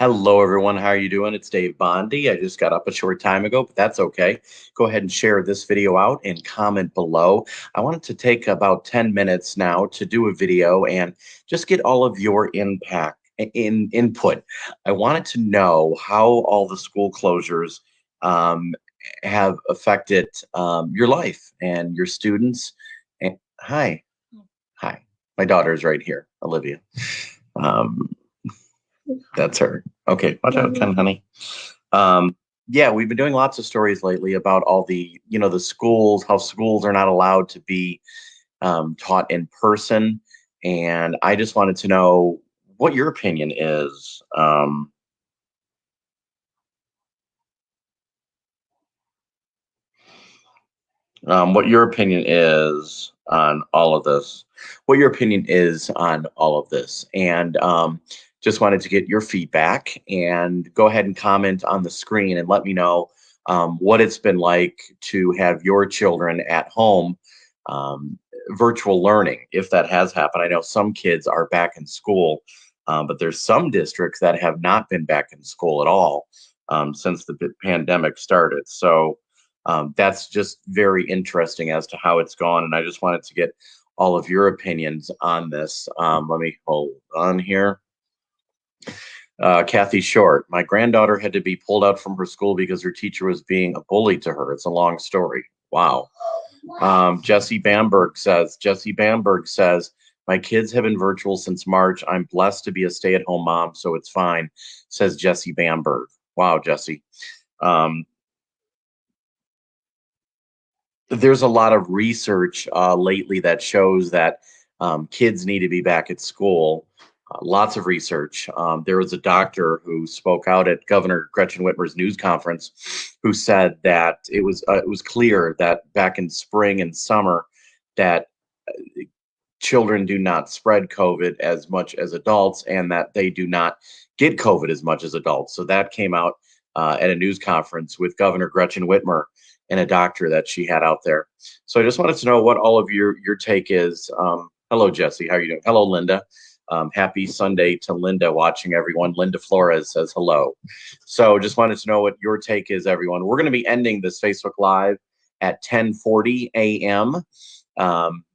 Hello, everyone. How are you doing? It's Dave Bondy. I just got up a short time ago, but that's okay. Go ahead and share this video out and comment below. I wanted to take about 10 minutes now to do a video and just get all of your input. I wanted to know how all the school closures um, have affected your life and your students. And hi, hi. My daughter's right here, Olivia. Um, That's her. Okay, watch out, honey. Yeah, we've been doing lots of stories lately about all the schools, how schools are not allowed to be taught in person. And I just wanted to know what your opinion is. What your opinion is on all of this. What your opinion is on all of this. And just wanted to get your feedback and go ahead and comment on the screen and let me know what it's been like to have your children at home, um, virtual learning, if that has happened. I know some kids are back in school, but there's some districts that have not been back in school at all since the pandemic started. So that's just very interesting as to how it's gone. And I just wanted to get all of your opinions on this. Let me hold on here. Kathy Short, my granddaughter had to be pulled out from her school because her teacher was being a bully to her. It's a long story. Wow. Jesse Bamberg says, my kids have been virtual since March. I'm blessed to be a stay-at-home mom, so it's fine, says Jesse Bamberg. Wow, Jesse. There's a lot of research lately that shows that kids need to be back at school. Lots of research. There was a doctor who spoke out at Governor Gretchen Whitmer's news conference who said that it was clear that back in spring and summer that children do not spread COVID as much as adults and that they do not get COVID as much as adults. So that came out at a news conference with Governor Gretchen Whitmer and a doctor that she had out there. So I just wanted to know what all of your take is. Hello, Jesse. How are you doing? Hello, Linda. Happy Sunday to Linda watching, everyone. Linda Flores says hello. So just wanted to know what your take is, everyone. We're going to be ending this Facebook Live at 10:40 a.m.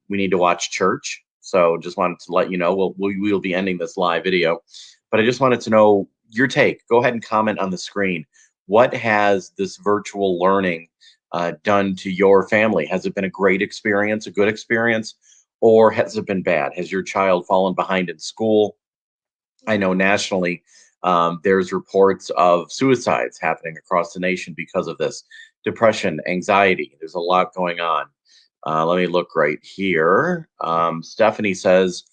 We need to watch church. So just wanted to let you know we'll be ending this live video. But I just wanted to know your take. Go ahead and comment on the screen. What has this virtual learning done to your family? Has it been a great experience, a good experience, or has it been bad? Has your child fallen behind in school? I know nationally there's reports of suicides happening across the nation because of this. Depression, anxiety, there's a lot going on. Let me look right here. Stephanie says,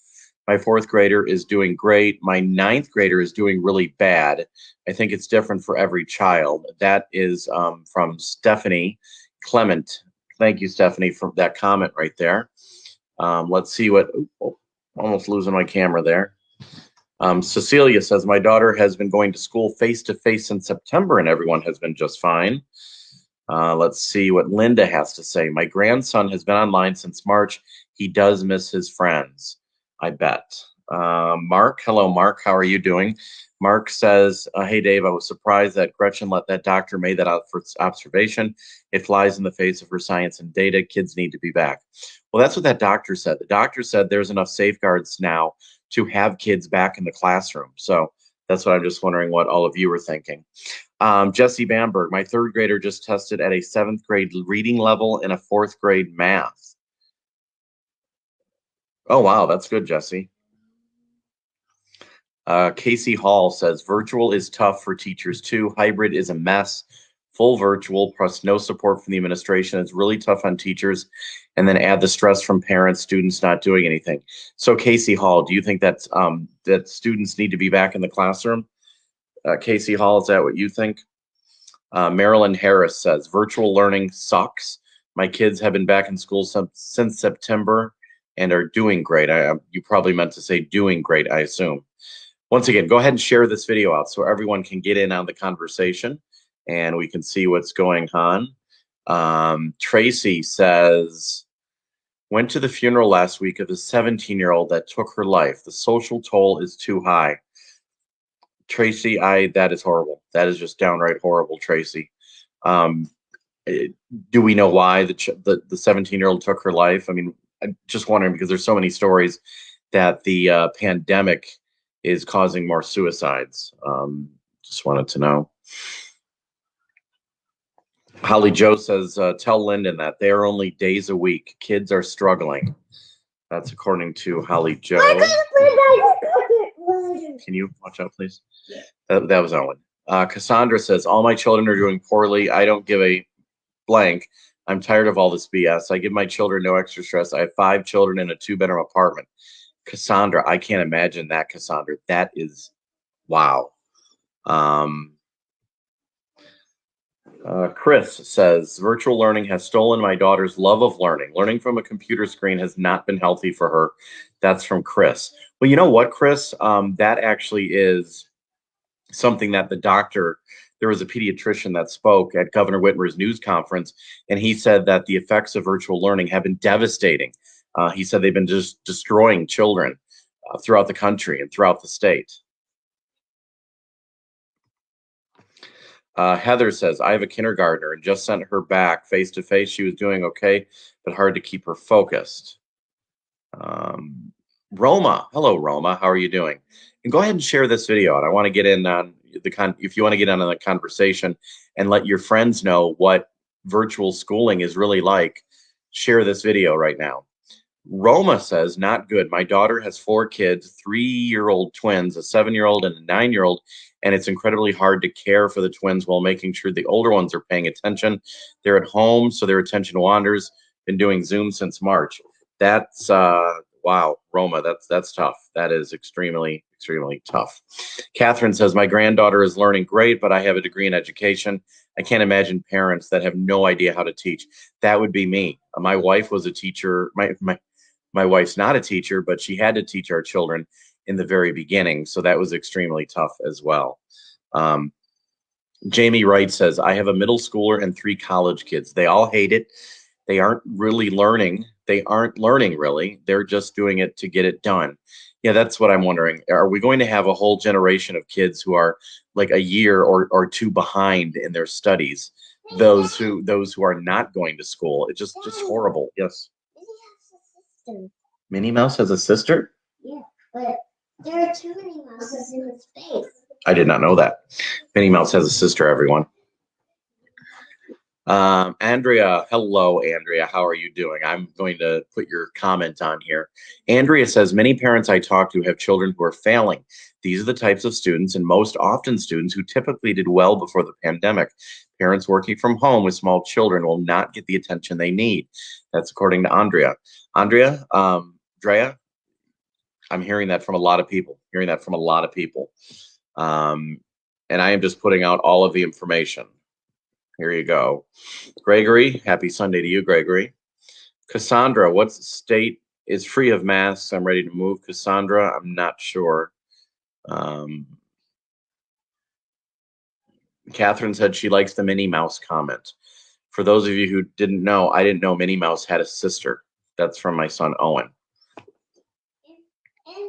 my fourth grader is doing great. My ninth grader is doing really bad. I think it's different for every child. That is from Stephanie Clement. Thank you, Stephanie, for that comment right there. Let's see what, almost losing my camera there. Cecilia says, my daughter has been going to school face-to-face in September and everyone has been just fine. Let's see what Linda has to say. My grandson has been online since March. He does miss his friends, I bet. Mark, hello, Mark. How are you doing? Mark says, hey, Dave, I was surprised that Gretchen let that doctor make that out for observation. It flies in the face of her science and data. Kids need to be back. Well, that's what that doctor said. The doctor said there's enough safeguards now to have kids back in the classroom. So that's what I'm just wondering what all of you are thinking. Jesse Bamberg, my third grader just tested at a 7th grade reading level and a 4th grade math. Oh, wow, that's good, Jesse. Casey Hall says, virtual is tough for teachers too. Hybrid is a mess. Full virtual plus no support from the administration is really tough on teachers. And then add the stress from parents, students not doing anything. So Casey Hall, do you think that's, that students need to be back in the classroom? Casey Hall, is that what you think? Marilyn Harris says, virtual learning sucks. My kids have been back in school since September and are doing great. You probably meant to say doing great, I assume. Once again, go ahead and share this video out so everyone can get in on the conversation and we can see what's going on. Tracy says, went to the funeral last week of a 17-year-old that took her life. The social toll is too high. Tracy, that is horrible. That is just downright horrible, Tracy. Um, do we know why the 17-year-old took her life? I mean, I'm just wondering because there's so many stories that the pandemic is causing more suicides. Just wanted to know. Holly Joe says, tell Lyndon that they are only days a week. Kids are struggling. That's according to Holly Joe. Can you watch out, please? Yeah. That was Owen. Cassandra says, all my children are doing poorly. I don't give a blank. I'm tired of all this BS. I give my children no extra stress. I have 5 children in a 2-bedroom apartment. Cassandra, I can't imagine that, Cassandra. That is, wow. Chris says, virtual learning has stolen my daughter's love of learning. Learning from a computer screen has not been healthy for her. That's from Chris. Well, you know what, Chris? That actually is something that the doctor, there was a pediatrician that spoke at Governor Whitmer's news conference, and he said that the effects of virtual learning have been devastating. He said they've been just destroying children throughout the country and throughout the state. Heather says, I have a kindergartner and just sent her back face to face. She was doing okay, but hard to keep her focused. Roma, hello, Roma. How are you doing? And go ahead and share this video. And I want to get in on if you want to get on the conversation and let your friends know what virtual schooling is really like, share this video right now. Roma says, not good. My daughter has 4 kids, 3-year-old twins, a 7-year-old and a 9-year-old, and it's incredibly hard to care for the twins while making sure the older ones are paying attention. They're at home, so their attention wanders. Been doing Zoom since March. That's wow, Roma, that's tough. That is extremely, extremely tough. Catherine says, my granddaughter is learning great, but I have a degree in education. I can't imagine parents that have no idea how to teach. That would be me. My wife was a teacher. My wife's not a teacher, but she had to teach our children in the very beginning. So that was extremely tough as well. Jamie Wright says, I have a middle schooler and 3 college kids. They all hate it. They aren't really learning. They aren't learning really. They're just doing it to get it done. Yeah, that's what I'm wondering. Are we going to have a whole generation of kids who are like a year or 2 behind in their studies? Those who are not going to school. It's just horrible. Yes. Minnie Mouse has a sister? Yeah, but there are too many mouses in the space. I did not know that. Minnie Mouse has a sister, everyone. Andrea, hello, Andrea. How are you doing? I'm going to put your comment on here. Andrea says, many parents I talk to have children who are failing. These are the types of students and most often students who typically did well before the pandemic. Parents working from home with small children will not get the attention they need. That's according to Andrea. Andrea, Drea, I'm hearing that from a lot of people, and I am just putting out all of the information. Here you go. Gregory, happy Sunday to you, Gregory. Cassandra, what state is free of masks? I'm ready to move. Cassandra, I'm not sure. Catherine said she likes the Minnie Mouse comment. For those of you who didn't know, I didn't know Minnie Mouse had a sister. That's from my son, Owen. And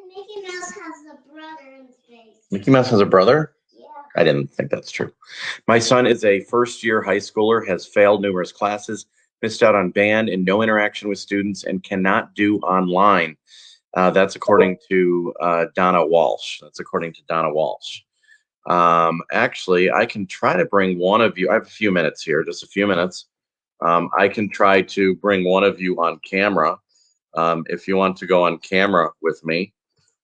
Mickey Mouse has a brother in space. Mickey Mouse has a brother? Yeah. I didn't think that's true. My son is a first-year high schooler, has failed numerous classes, missed out on band and no interaction with students, and cannot do online. That's according to Donna Walsh. Actually, I can try to bring one of you. I have a few minutes here, just a few minutes. I can try to bring one of you on camera. If you want to go on camera with me,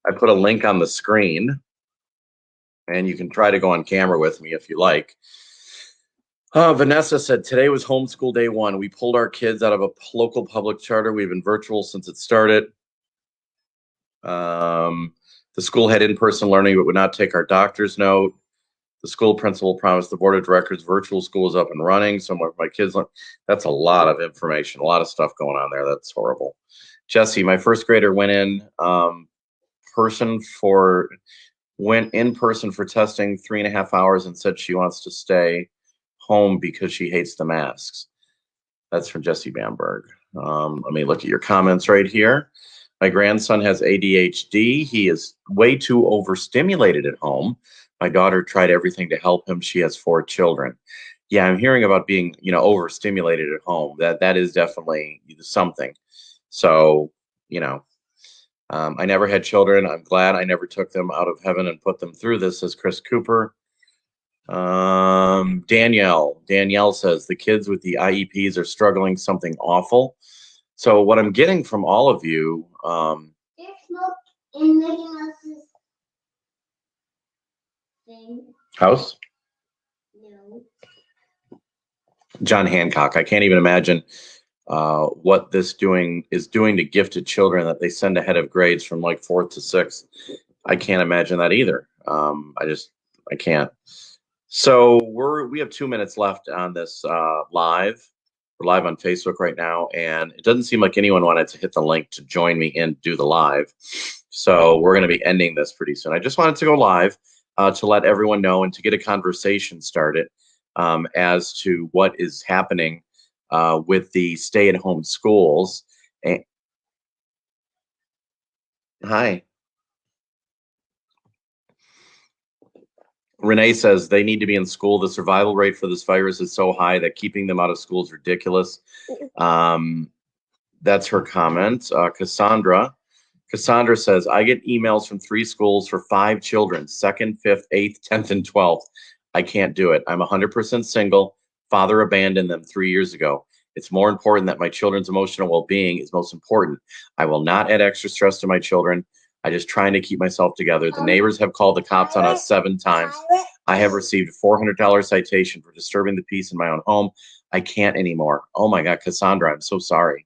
I put a link on the screen, and you can try to go on camera with me if you like. Vanessa said, today was homeschool day 1. We pulled our kids out of a local public charter. We've been virtual since it started. The school had in-person learning, but would not take our doctor's note. The school principal promised the board of directors virtual school is up and running. Some of my kids, that's a lot of information, a lot of stuff going on there. That's horrible. Jesse, my first grader went in person for testing 3.5 hours and said she wants to stay home because she hates the masks. That's from Jesse Bamberg. Let me look at your comments right here. My grandson has ADHD. He is way too overstimulated at home. My daughter tried everything to help him. She has 4 children. Yeah, I'm hearing about being, overstimulated at home. That is definitely something. So, you know, I never had children. I'm glad I never took them out of heaven and put them through this, says Chris Cooper. Danielle says the kids with the IEPs are struggling something awful. So what I'm getting from all of you, There's smoke in Mickey Mouse's thing. house, No. John Hancock. I can't even imagine what this is doing to gifted children that they send ahead of grades from like 4th to 6th. I can't imagine that either. I can't. So we have 2 minutes left on this live. We're live on Facebook right now, and it doesn't seem like anyone wanted to hit the link to join me and do the live. So we're going to be ending this pretty soon. I just wanted to go live to let everyone know and to get a conversation started as to what is happening with the stay-at-home schools. Hi. Renee says they need to be in school. The survival rate for this virus is so high that keeping them out of school is ridiculous. That's her comment. Cassandra says, I get emails from 3 schools for 5 children, 2nd, 5th, 8th, 10th, and 12th. I can't do it. I'm 100% single. Father abandoned them 3 years ago. It's more important that my children's emotional well-being is most important. I will not add extra stress to my children. I'm just trying to keep myself together. The neighbors have called the cops on us 7 times. I have received a $400 citation for disturbing the peace in my own home. I can't anymore. Oh my God, Cassandra, I'm so sorry.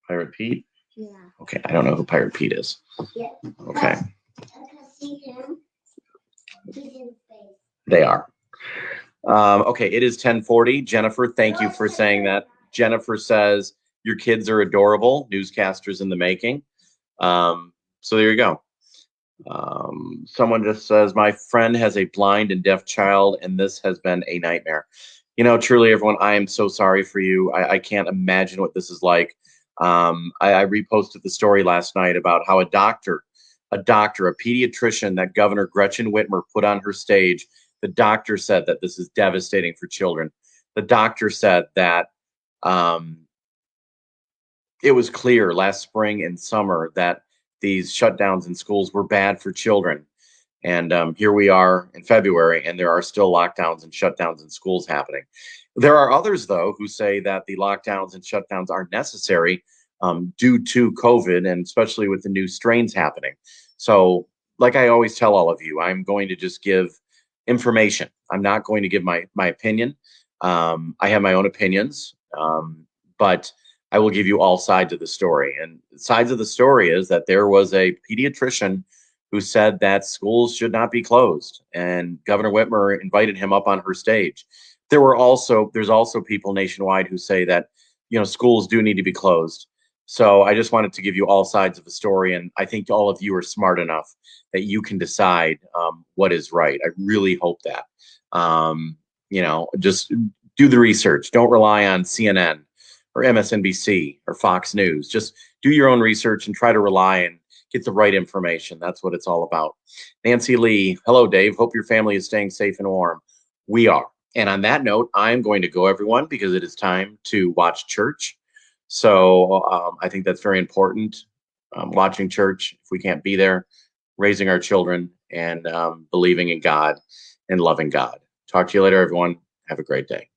Pirate Pete? Yeah. Okay, I don't know who Pirate Pete is. Yeah. Okay. See him? He's in space. They are. Okay, it is 10:40. Jennifer, thank you for saying that. Jennifer says, your kids are adorable. Newscasters in the making. So there you go. Someone just says, my friend has a blind and deaf child, and this has been a nightmare. Truly, everyone, I am so sorry for you. I can't imagine what this is like. I reposted the story last night about how a pediatrician that Governor Gretchen Whitmer put on her stage, the doctor said that this is devastating for children. The doctor said that it was clear last spring and summer that these shutdowns in schools were bad for children. And here we are in February, and there are still lockdowns and shutdowns in schools happening. There are others, though, who say that the lockdowns and shutdowns are necessary due to COVID, and especially with the new strains happening. So, like I always tell all of you, I'm going to just give information. I'm not going to give my opinion. I have my own opinions, but I will give you all sides of the story. And sides of the story is that there was a pediatrician who said that schools should not be closed, and Governor Whitmer invited him up on her stage. There's also people nationwide who say that schools do need to be closed. So I just wanted to give you all sides of the story, and I think all of you are smart enough that you can decide what is right. I really hope that. Just do the research. Don't rely on CNN or MSNBC or Fox News. Just do your own research and try to rely and get the right information. That's what it's all about. Nancy Lee, hello, Dave. Hope your family is staying safe and warm. We are. And on that note, I'm going to go, everyone, because it is time to watch church. So I think that's very important. Watching church, if we can't be there, raising our children and believing in God and loving God. Talk to you later, everyone. Have a great day.